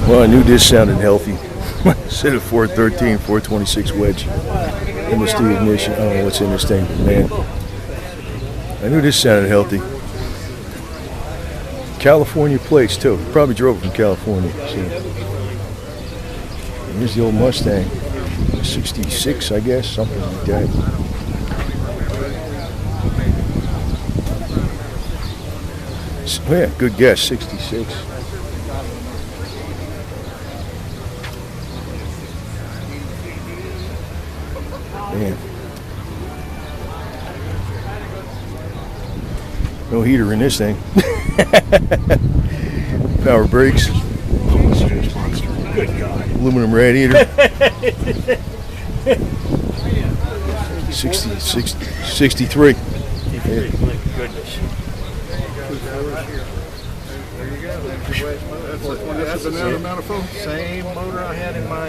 Well, I knew this sounded healthy. Instead of 413, 426 wedge. MSD ignition. I don't know what's in this thing, but man, I knew this sounded healthy. California plates too. Probably drove it from California. So. Here's the old Mustang. 66, I guess, something like that. Oh yeah, good guess, 66. Man. No heater in this thing. Power brakes. Good God. Aluminum radiator. 63. My goodness. Same motor I had in my.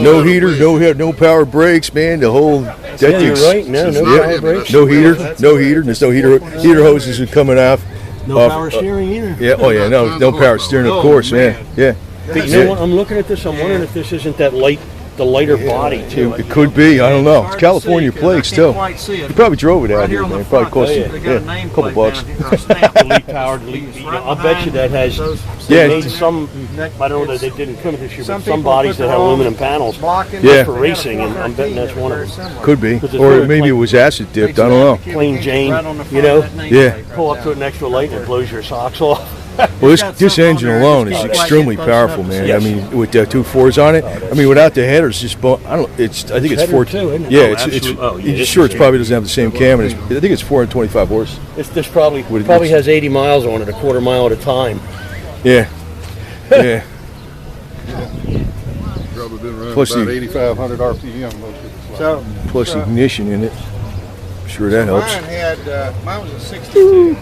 No heater, no power brakes, man. The whole. Yeah, you're right. No power brakes. No heater. There's no heater. Heater hoses are coming off. No power steering either. Yeah. Oh yeah. No power steering, of course, man. Yeah. But you know what? I'm looking at this. I'm wondering if this isn't the lighter body too. It could be. I don't know. It's California plates too. You probably drove it out here, man. Probably cost you a couple bucks. Delete power, delete. I bet you that has. Yeah. Made some. I don't know that they didn't come this year, but some bodies that have aluminum panels. Yeah. For racing, and I'm betting that's one of them. Could be. Or maybe it was acid dipped. I don't know. Plain Jane, you know. Yeah. Pull up to an extra light and it blows your socks off. Well, this engine alone is extremely powerful, man. I mean, with the 2 4s on it. I mean, without the headers, just I think it's 4. Yeah, it's sure it probably doesn't have the same cam. I think it's 425 horse. This probably has 80 miles on it, a quarter mile at a time. Yeah. Yeah. Probably been around Plus about the 8,500 RPM. Plus ignition in it. I'm sure that helps. Mine was a 62.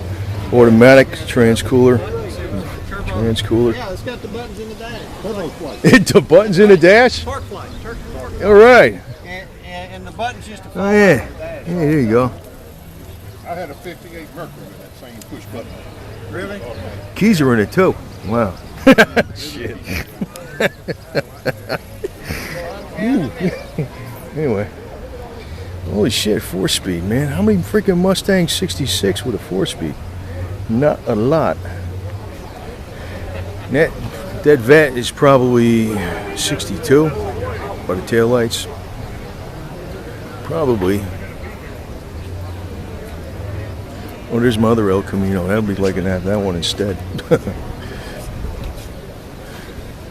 Automatic transcooler. Yeah, it's got the buttons in the dash. The buttons in the dash? Torque light. All right. And the buttons used to fall Oh, yeah. on the dash. Yeah, there you go. I had a 58 Mercury with that same push button. Really? Keys are in it too. Wow. Shit. Anyway. Holy shit, 4-speed, man. How many freaking Mustangs 66 with a 4-speed? Not a lot. That Vette is probably 62 by the taillights. Probably. Oh, there's my other El Camino. That'd be like to have that one instead. I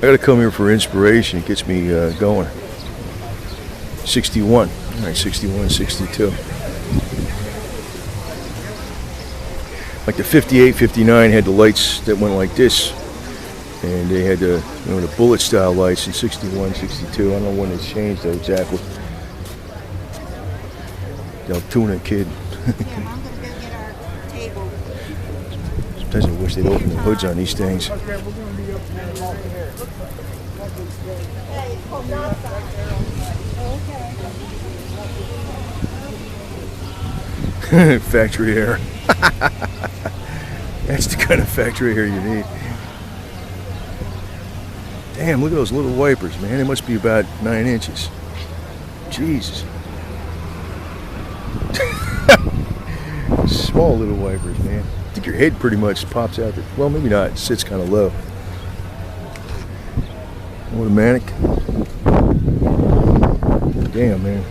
gotta come here for inspiration. It gets me going. 61. All right, 61, 62. Like the 58, 59 had the lights that went like this. And they had the bullet style lights in 61, 62. I don't know when it's changed though exactly. The Altoona kid. Yeah, I'm gonna go get our table. Sometimes I wish they'd open the hoods on these things. Factory air. That's the kind of factory air you need. Damn, look at those little wipers, man. They must be about 9 inches. Jesus. Small little wipers, man. I think your head pretty much pops out there. Well, maybe not. It sits kind of low. Automatic. Damn, man.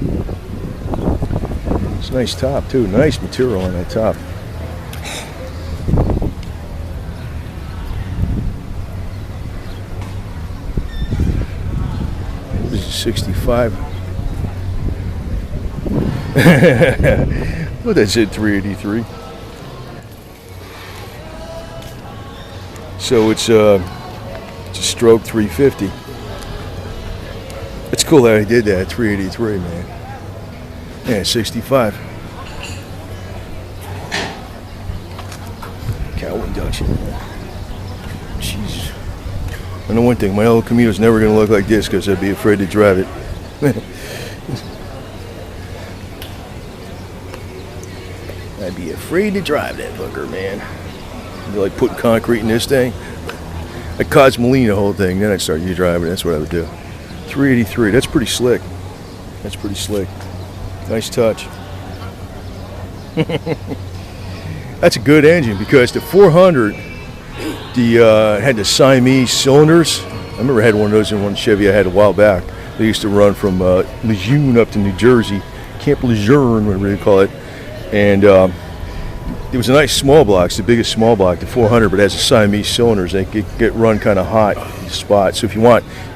It's a nice top, too. Nice material on that top. This is 65. Well, that said 383. So it's a stroke 350. It's cool that I did that, 383, man. Yeah, 65. Cow induction. Jesus. I know one thing, my old Camino's never going to look like this because I'd be afraid to drive it. I'd be afraid to drive that booger, man. You're like putting concrete in this thing. I Cosmoline the whole thing, then I'd start U-driving. That's what I would do. 383, that's pretty slick. That's pretty slick. Nice touch. That's a good engine because the 400, had the Siamese cylinders. I remember I had one of those in one Chevy I had a while back. They used to run from Lejeune up to New Jersey, Camp Lejeune, whatever they call it. And it was a nice small block. It's the biggest small block, the 400, but it has the Siamese cylinders. They get run kind of hot in the spot. So if you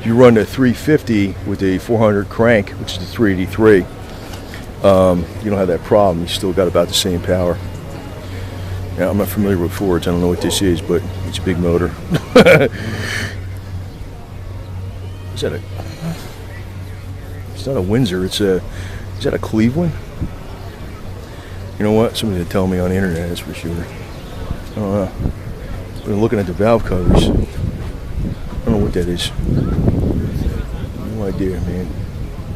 you run the 350 with the 400 crank, which is the 383, you don't have that problem. You still got about the same power. Now, I'm not familiar with Fords. I don't know what this is, but it's a big motor. Is that it's not a Windsor. Is that a Cleveland? You know what? Somebody will tell me on the internet, that's for sure. I don't know. Been looking at the valve covers. I don't know what that is. No idea, man.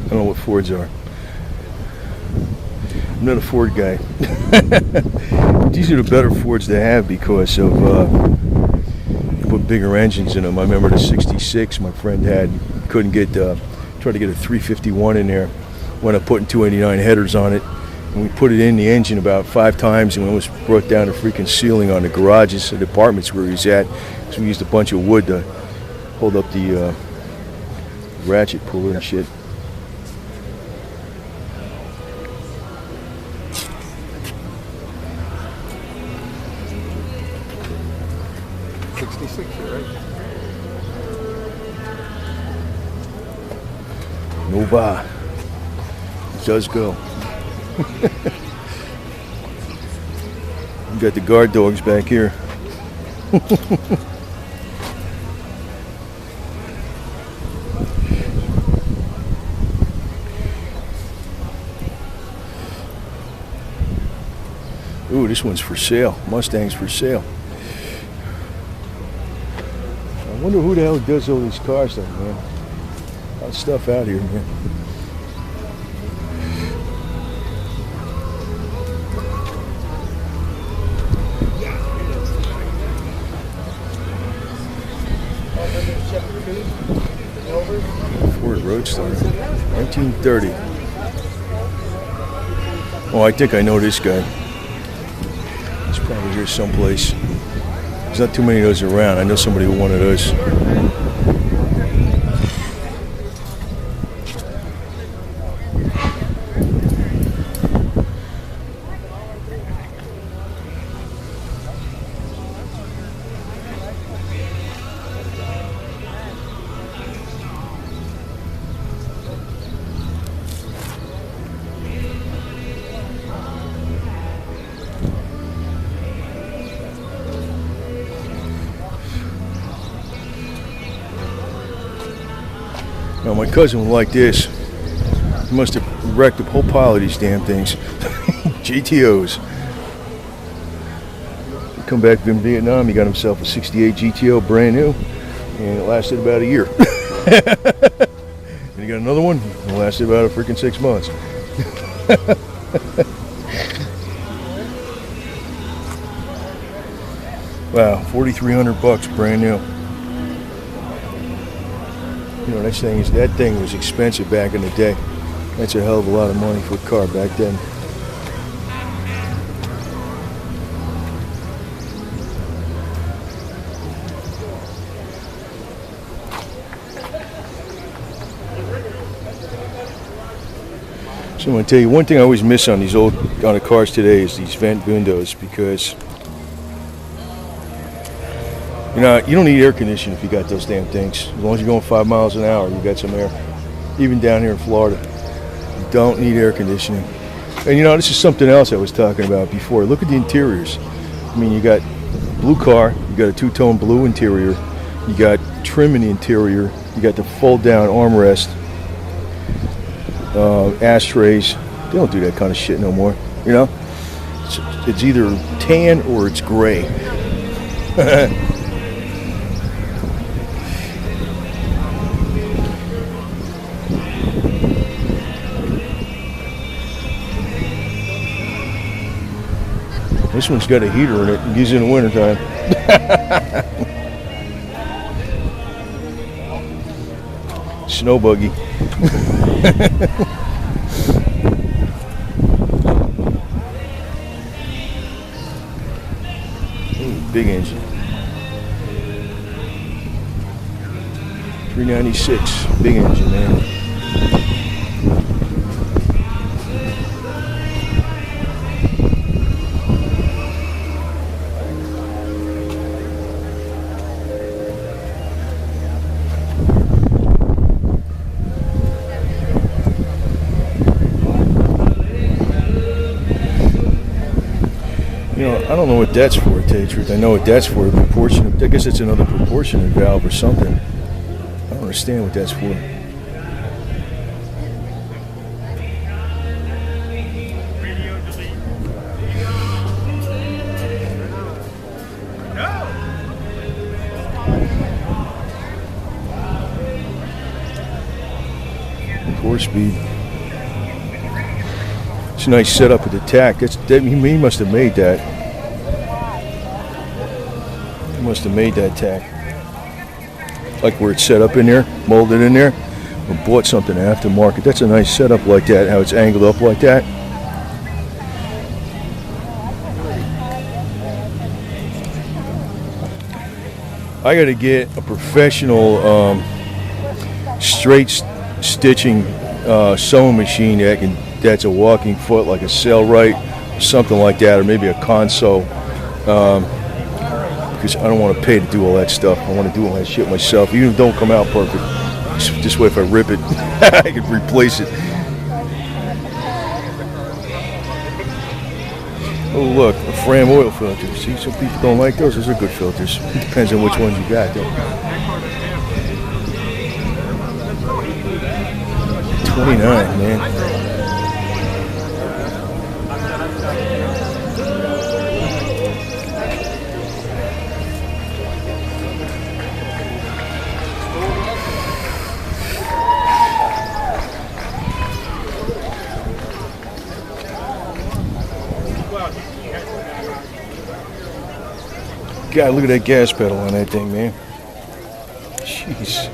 I don't know what Fords are. I'm not a Ford guy. These are the better Fords to have because of you put bigger engines in them. I remember the 66 my friend had. Couldn't get, tried to get a 351 in there. Wound up putting 289 headers on it. And we put it in the engine about 5 times and we almost brought down the freaking ceiling on the garages and apartments where he was at. So we used a bunch of wood to hold up the ratchet puller and shit. Nova. It does go. You got the guard dogs back here. Ooh, this one's for sale. Mustang's for sale. I wonder who the hell does all these cars though, man. A lot of stuff out here, man. Ford Roadster, 1930. Oh, I think I know this guy. He's probably here someplace. There's not too many of those around. I know somebody who wanted those. Now my cousin would like this. He must have wrecked a whole pile of these damn things. GTOs. He come back from Vietnam, he got himself a 68 GTO brand new, and it lasted about a year. And he got another one, and it lasted about a freaking 6 months. Wow, $4,300 brand new. You know, that thing was expensive back in the day. That's a hell of a lot of money for a car back then. So I'm going to tell you one thing I always miss on the cars today is these vent windows, because you know, you don't need air conditioning if you got those damn things. As long as you're going 5 miles an hour, you got some air. Even down here in Florida, you don't need air conditioning. And you know, this is something else I was talking about before. Look at the interiors. I mean, you got blue car, you got a two-tone blue interior, you got trim in the interior, you got the fold-down armrest, ashtrays. They don't do that kind of shit no more. You know, it's either tan or it's gray. This one's got a heater in it. It gives you in the wintertime. Snow buggy. Ooh, big engine. 396. Big engine, man. You know, I don't know what that's for, to tell you the truth. I know what that's for, proportionate. I guess it's another proportionate valve or something. I don't understand what that's for. Four speed. It's a nice setup with the tack. He must have made that. He must have made that tack. Like where it's set up in there, molded in there, or bought something aftermarket. That's a nice setup like that, how it's angled up like that. I got to get a professional straight stitching sewing machine that's a walking foot, like a Sailrite or something like that, or maybe a console, because I don't want to pay to do all that stuff. I want to do all that shit myself, even if it don't come out perfect. This way, if I rip it, I can replace it. Oh look, a Fram oil filter. See, some people don't like those. Those are good filters. It depends on which ones you got, though. 29, man. God, look at that gas pedal on that thing, man. Jeez.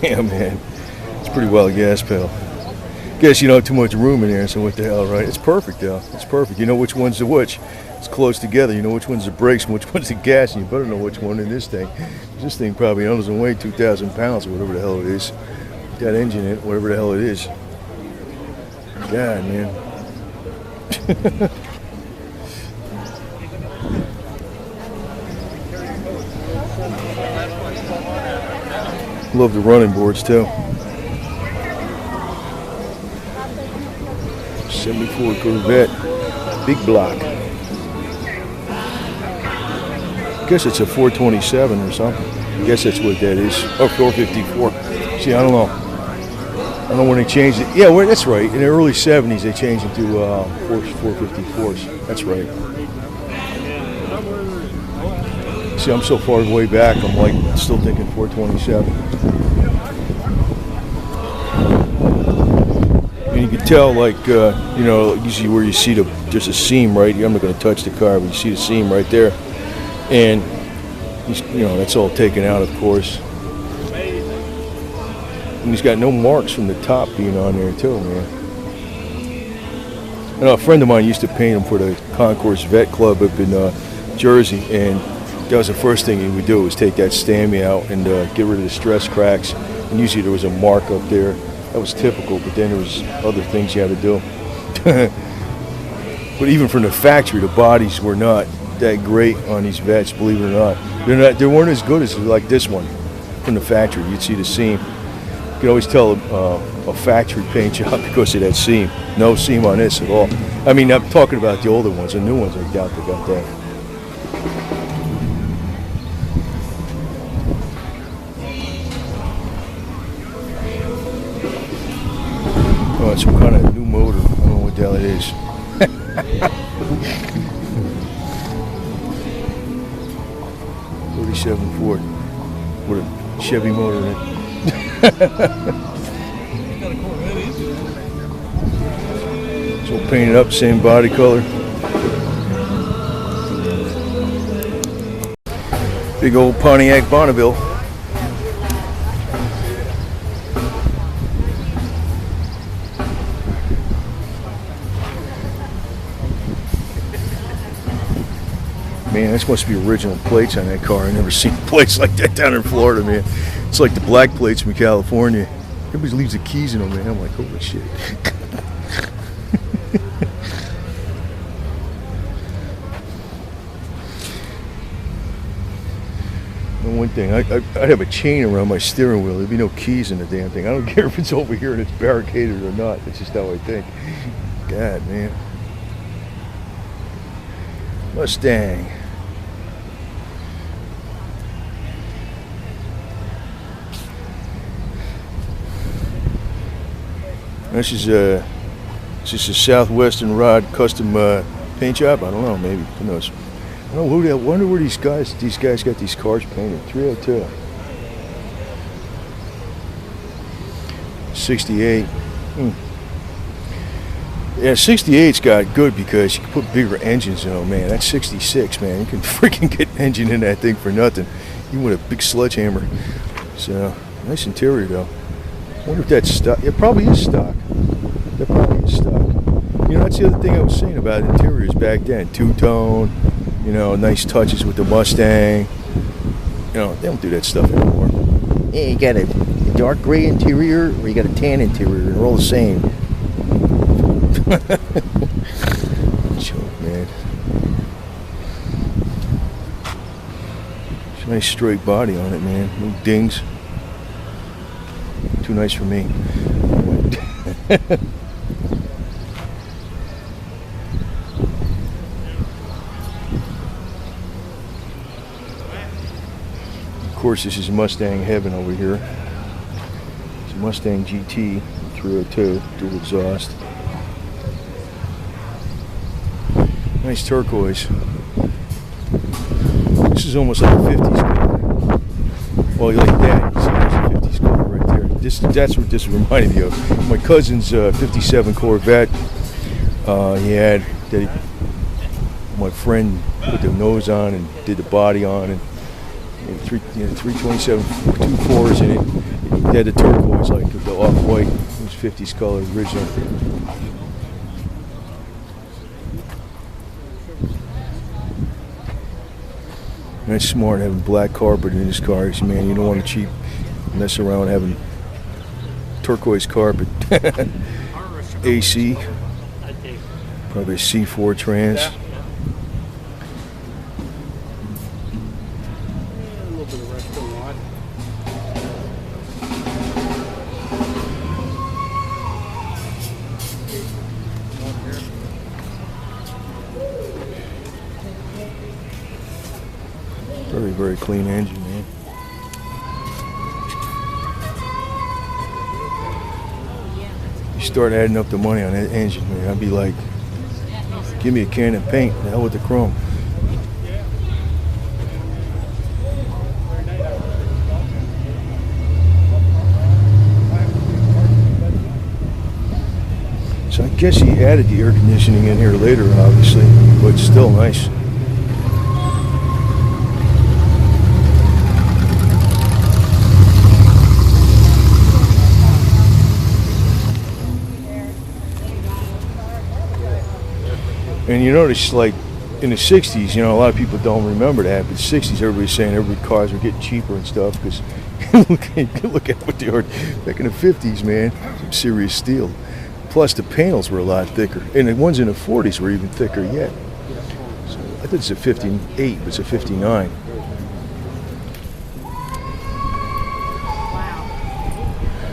Damn, man. It's pretty well a gas pedal. Guess you don't have too much room in there, so what the hell, right? It's perfect, though. It's perfect. You know which one's the which. It's close together. You know which one's the brakes and which one's the gas, and you better know which one in this thing. This thing probably doesn't weigh 2,000 pounds or whatever the hell it is. That engine in it, whatever the hell it is. God, man. Love the running boards too. 74 Corvette, big block. I guess it's a 427 or something. I guess that's what that is. Or 454. See, I don't know. I don't know when they changed it. Yeah, well, that's right. In the early 70s, they changed it to 454s. That's right. See, I'm so far way back, I'm like still thinking 427. And you can tell, like, you know, usually where you see there's a seam, right? I'm not going to touch the car, but you see the seam right there. And, you know, that's all taken out, of course. And he's got no marks from the top being on there, too, man. I know a friend of mine used to paint them for the Concourse Vet Club up in Jersey, and that was the first thing he would do, was take that stammy out and get rid of the stress cracks. And usually there was a mark up there. That was typical, but then there was other things you had to do. But even from the factory, the bodies were not that great on these vets, believe it or not. They weren't as good as like this one from the factory. You'd see the seam. You could always tell a factory paint job because of that seam. No seam on this at all. I mean, I'm talking about the older ones. The new ones, I doubt they got that. Oh, it's some kind of new motor. I don't know what the hell it is. '47 Ford with a Chevy motor in it. It's all painted up, same body color. Big old Pontiac Bonneville. Man, this must be original plates on that car. I never seen plates like that down in Florida, man. It's like the black plates from California. Everybody leaves the keys in them, man. I'm like, holy shit. One thing, I'd have a chain around my steering wheel. There'd be no keys in the damn thing. I don't care if it's over here and it's barricaded or not. That's just how I think. God, man. Mustang. This is a Southwestern Rod custom paint job. I don't know, maybe. Who knows? I don't know. I wonder where these guys got these cars painted. 302. 68. Yeah, 68's got good because you can put bigger engines in them, man. That's 66, man. You can freaking get an engine in that thing for nothing. You want a big sledgehammer. So, nice interior, though. I wonder if that's stock. It probably is stock. That probably is stock. You know, that's the other thing I was saying about interiors back then. Two-tone, you know, nice touches with the Mustang. You know, they don't do that stuff anymore. Yeah, you got a dark gray interior or you got a tan interior. They're all the same. Joke, man. It's a nice straight body on it, man. No dings. Too nice for me. Of course, this is Mustang heaven over here. It's a Mustang GT 302 dual exhaust. Nice turquoise. This is almost like a 50s color. Well, you like that? You see, there's a 50s color right there. That's what this reminded me of. My cousin's 57 Corvette. He had that. My friend put the nose on and did the body on, and 327 2.4s in it. It had the turquoise, like the off-white. It was 50s color original. That's smart having black carpet in these cars, man. You don't want to cheap mess around having turquoise carpet. AC, probably a C4 trans. A little bit of rest on lot. Very, very clean engine, man. You start adding up the money on that engine, man. I'd be like, give me a can of paint, the hell with the chrome. So I guess he added the air conditioning in here later, obviously, but still nice. And you notice, like, in the 60s, you know, a lot of people don't remember that, but 60s, everybody's saying every cars are getting cheaper and stuff, because look at what they are. Back in the 50s, man, some serious steel. Plus, the panels were a lot thicker. And the ones in the 40s were even thicker yet. So I think it's a 58, but it's a 59.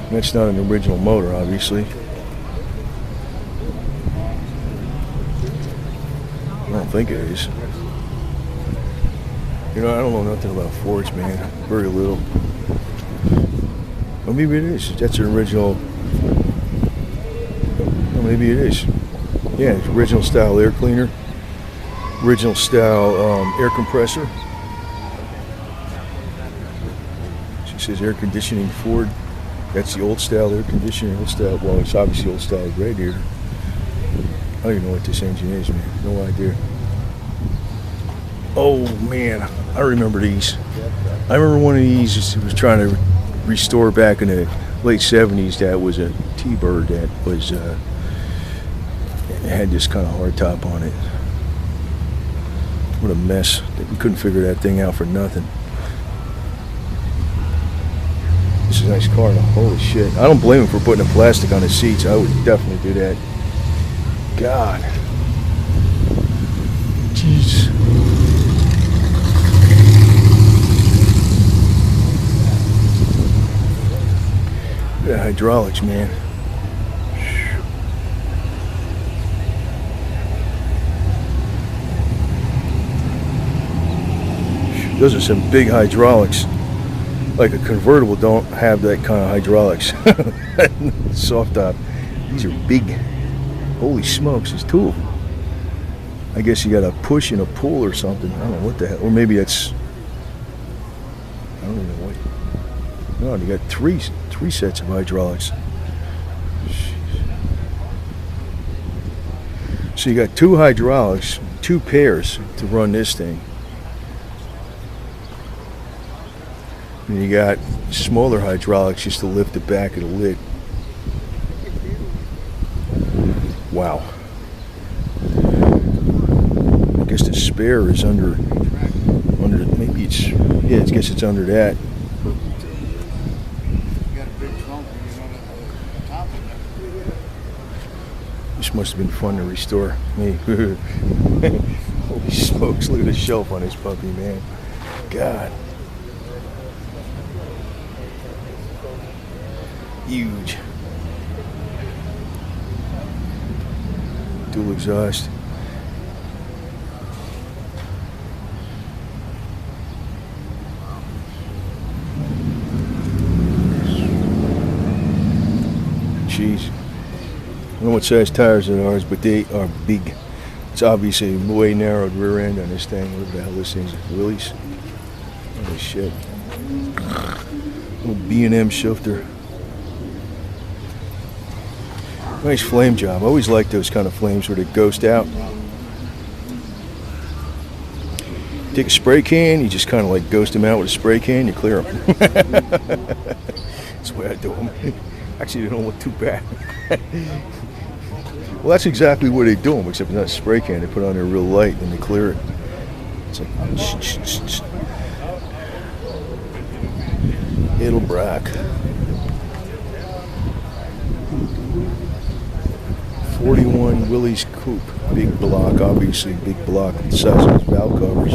And that's not an original motor, obviously. I don't think it is. You know, I don't know nothing about Fords, man. Very little. Well, maybe it is. That's an original. Well, maybe it is. Yeah, it's original style air cleaner. Original style air compressor. She says air conditioning Ford. That's the old style air conditioning. Old style. Well, it's obviously old style radiator. I don't even know what this engine is, man. No idea. Oh man, I remember these. I remember one of these was trying to restore back in the late 70s. That was a T-Bird that was had this kind of hard top on it. What a mess. We couldn't figure that thing out for nothing. This is a nice car. Holy shit. I don't blame him for putting the plastic on the seats. I would definitely do that. God. Jeez. Yeah, hydraulics, man. Those are some big hydraulics. Like a convertible don't have that kind of hydraulics. Soft top. These are big. Holy smokes, there's two of them. I guess you got a push and a pull or something. I don't know what the hell. Or maybe it's, I don't even know what. No, you got three sets of hydraulics. So you got two hydraulics, two pairs to run this thing. And you got smaller hydraulics just to lift the back of the lid. Wow. I guess the spare is under maybe it's, yeah, I guess it's under that. This must have been fun to restore. Me. Holy smokes, look at the shelf on this puppy, man. God. Huge. Dual exhaust. Jeez. I don't know what size tires it are, but they are big. It's obviously a way narrowed rear end on this thing. What the hell this thing's? Willys? Holy shit. Little B&M shifter. Nice flame job. I always like those kind of flames where they ghost out. Take a spray can, you just kind of like ghost them out with a spray can, you clear them. That's the way I do them. Actually, they don't look too bad. Well, that's exactly what they do them, except it's not a spray can. They put it on there real light and they clear it. It's like, it'll brack. 41 Willys Coupe, big block, obviously big block, the size of its valve covers.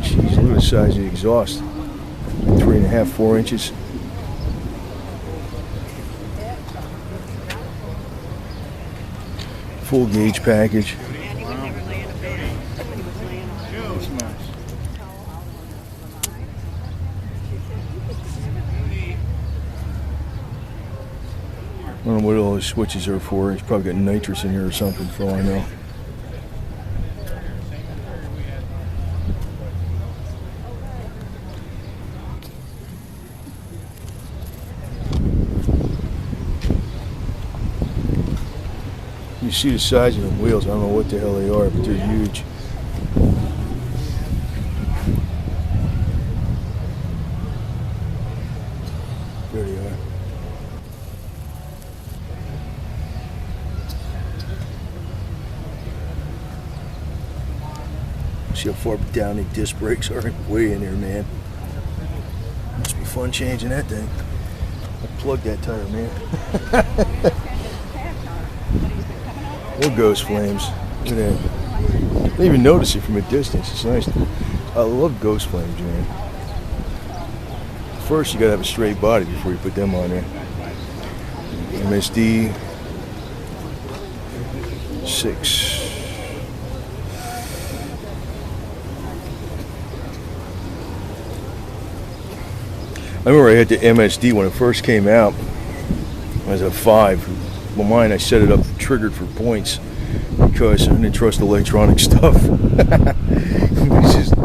Jeez, look at the size of the exhaust. 3.5, 4 inches. Full gauge package. I don't know what all the switches are for. He's probably got nitrous in here or something, for all I know. You see the size of the wheels. I don't know what the hell they are, but they're huge. There they are. See how far down the disc brakes are? Way in there, man. Must be fun changing that thing. I plugged that tire, man. More ghost flames. Look at that. I didn't even notice it from a distance. It's nice. I love ghost flames, man. First, you gotta have a straight body before you put them on there. MSD 6. I remember I had the MSD when it first came out. I was a 5. Well, mine, I set it up triggered for points because I didn't trust electronic stuff. It's just...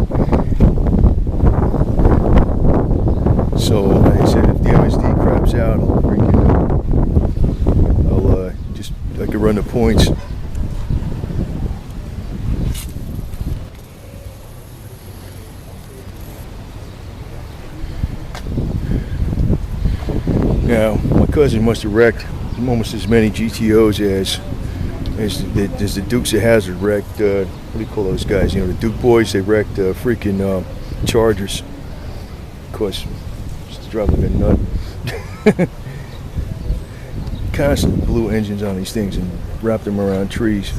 So I said, if the MSD craps out, I'll I could run the points. Now, my cousin must have wrecked almost as many GTOs as the Dukes of Hazzard wrecked. What do you call those guys? You know, the Duke boys. They wrecked freaking Chargers. Of course, just to drive like a nut. Constantly blew engines on these things and wrapped them around trees.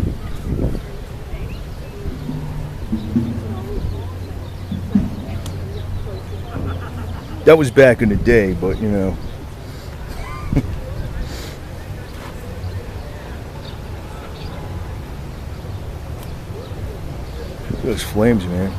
That was back in the day, but you know. Those flames, man.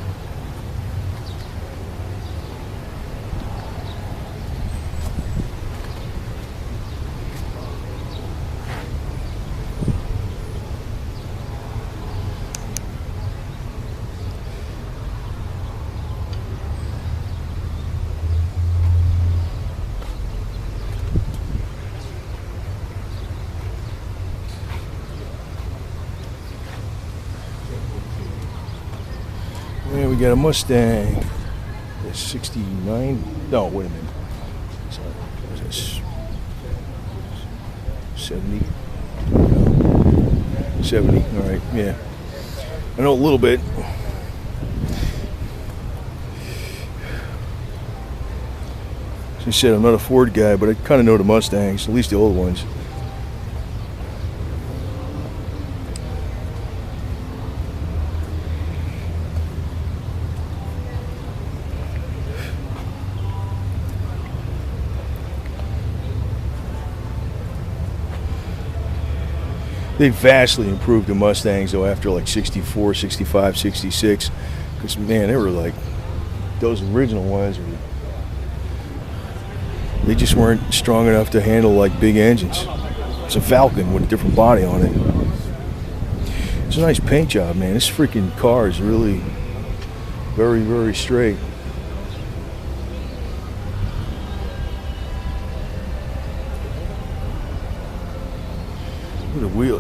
Yeah, we got a Mustang. It's 69. No, wait a minute. Sorry. What was this? 70. No. 70. All right. Yeah. I know a little bit. As I said, I'm not a Ford guy, but I kind of know the Mustangs, at least the old ones. They vastly improved the Mustangs, though, after like 64, 65, 66. Because, man, they were like, those original ones, they just weren't strong enough to handle like big engines. It's a Falcon with a different body on it. It's a nice paint job, man. This freaking car is really very, very straight.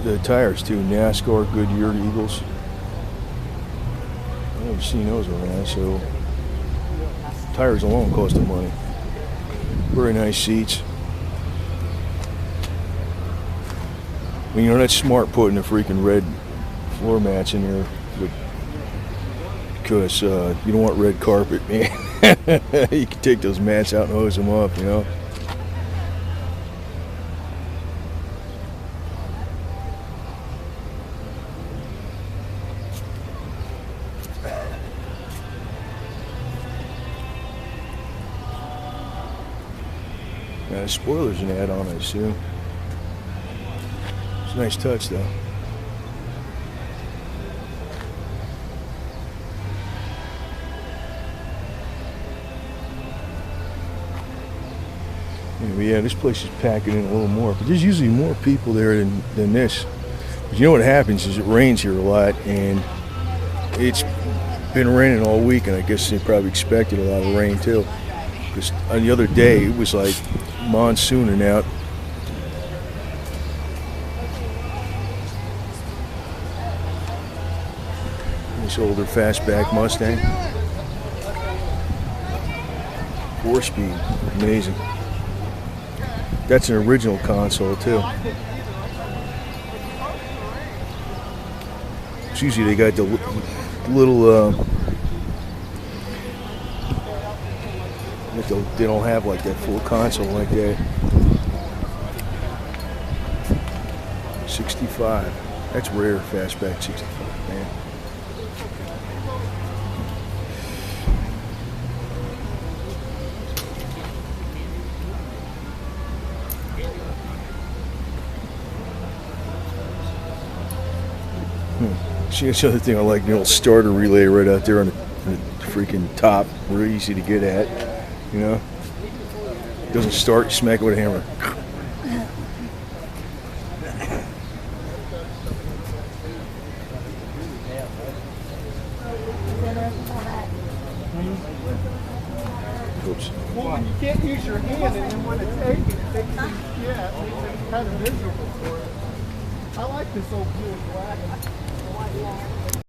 The tires too, NASCAR, Goodyear, Eagles. I've never seen those around, so tires alone cost them money. Very nice seats. I mean, you know, that's smart putting the freaking red floor mats in there, because you don't want red carpet, man. You can take those mats out and hose them up, you know. Spoilers and add on, I assume. It's a nice touch, though. Anyway, yeah, this place is packing in a little more, but there's usually more people there than this. But you know what happens is it rains here a lot, and it's been raining all week, and I guess they probably expected a lot of rain too. Because on the other day, it was like monsooning out. This older Fastback Mustang. 4-speed, amazing. That's an original console too. It's usually they got the little they don't have like that full console like that. 65. That's rare, Fastback 65, man. See, that's the other thing I like, the old starter relay right out there on the freaking top. Real easy to get at. You know, it doesn't start, you smack it with a hammer. Oops. Well, you can't use your hand and then when it's aching, it makes you, yeah, it makes it kind of miserable for it. I like this old Buick wagon.